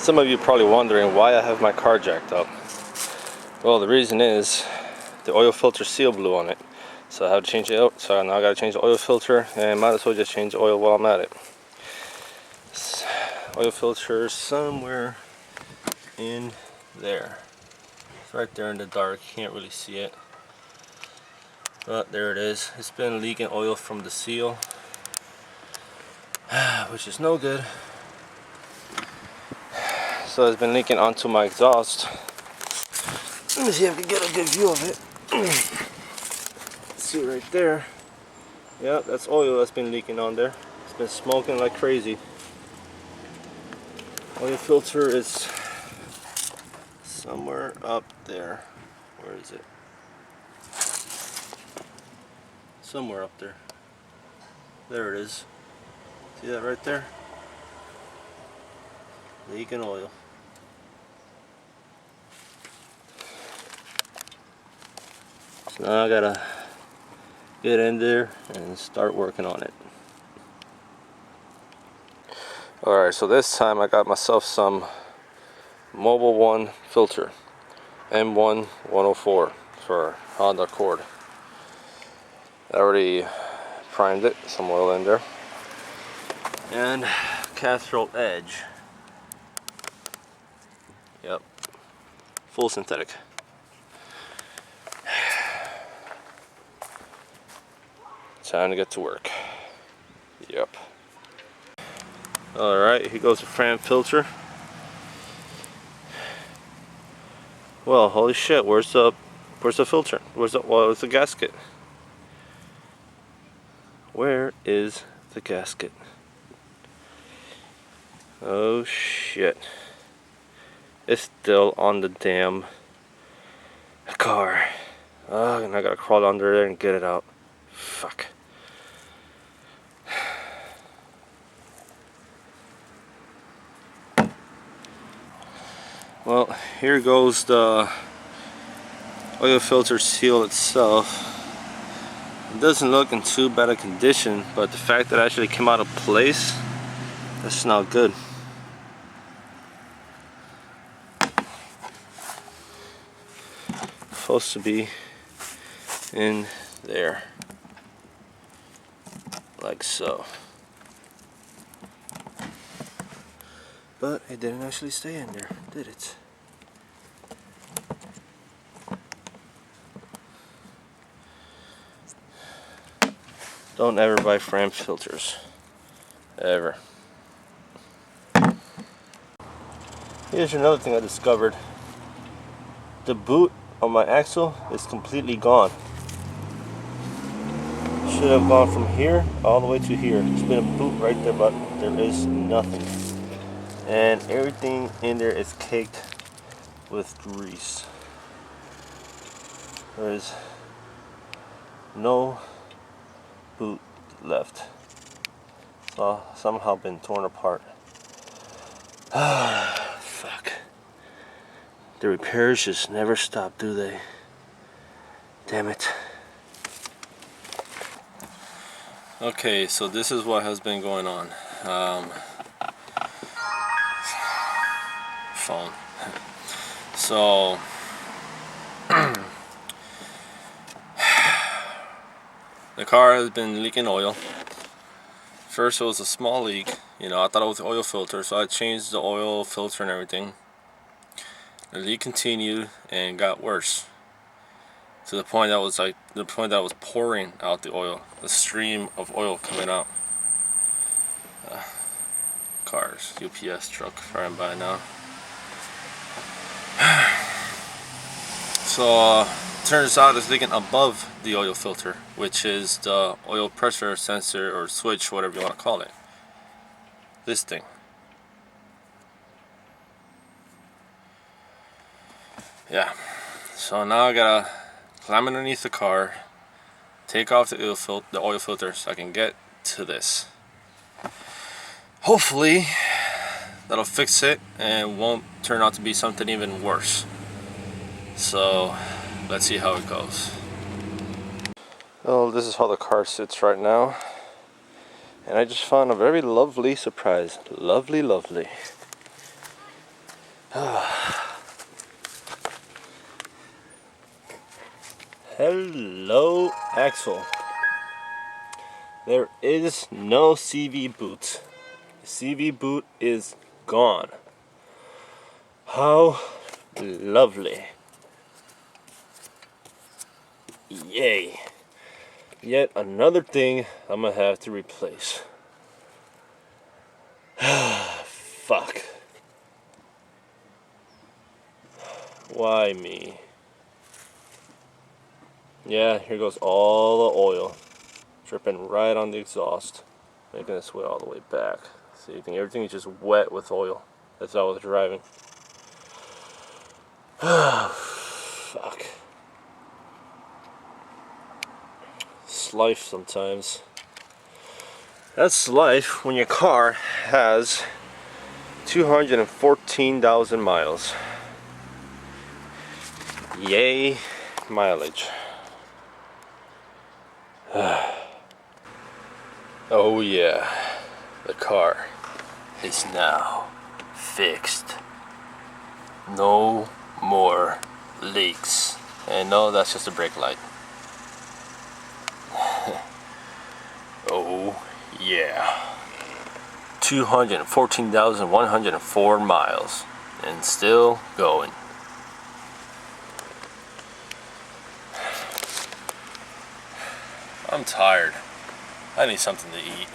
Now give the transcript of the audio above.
Some of you are probably wondering why I have my car jacked up. Well, the reason is the oil filter seal blew on it. So I have to change it out. So now I got to change the oil filter, and might as well just change the oil while I'm at it. This oil filter somewhere in there. It's right there in the dark. Can't really see it. But there it is. It's been leaking oil from the seal, which is no good. So it's been leaking onto my exhaust. Let me see if I can get a good view of it. See right there. Yeah, that's oil that's been leaking on there. It's been smoking like crazy. Oil filter is somewhere up there. Where is it? Somewhere up there. There it is. See that right there? Leaking oil. So now I gotta get in there and start working on it. Alright, so this time I got myself some Mobil 1 filter, M1 104 for Honda Accord. I already primed it, some oil in there, and Castrol Edge. Yep, full synthetic. Time to get to work. Yep. Alright, here goes the Fram filter. Well, holy shit, where's the filter? Where's the gasket? Where is the gasket? Oh shit. It's still on the damn car. Oh, and I gotta crawl under there and get it out. Fuck. Well, here goes the oil filter seal itself. It doesn't look in too bad a condition, but the fact that it actually came out of place, that's not good. Supposed to be in there, like so. But it didn't actually stay in there, did it? Don't ever buy Fram filters. Ever. Here's another thing I discovered. The boot on my axle is completely gone. Should have gone from here all the way to here. There's been a boot right there, but there is nothing. And everything in there is caked with grease. There is no boot left. It's all somehow been torn apart. Fuck. The repairs just never stop, do they? Damn it. Okay, so this is what has been going on. Phone. So the car has been leaking oil. First it was a small leak, you know, I thought it was the oil filter, so I changed the oil filter and everything. The leak continued and got worse, to the point that was pouring out the oil, the stream of oil coming out. Cars, UPS truck driving by now. So turns out it's leaking above the oil filter, which is the oil pressure sensor or switch, whatever you want to call it. This thing. Yeah. So now I gotta climb underneath the car, take off the oil filter so I can get to this. Hopefully that'll fix it and won't turn out to be something even worse. So let's see how it goes. Well, this is how the car sits right now, and I just found a very lovely surprise. Lovely. Hello, Axle. There is no CV boot. The CV boot is gone. How lovely. Yay. Yet another thing I'm gonna have to replace. Fuck. Why me? Yeah, here goes all the oil dripping right on the exhaust, making its way all the way back. So you think everything is just wet with oil. That's how I was driving. Fuck. It's life sometimes. That's life when your car has 214,000 miles. Yay, mileage. Oh yeah, the car is now fixed. No more leaks. And no, that's just a brake light. Oh yeah. 214,104 miles and still going. I'm tired. I need something to eat.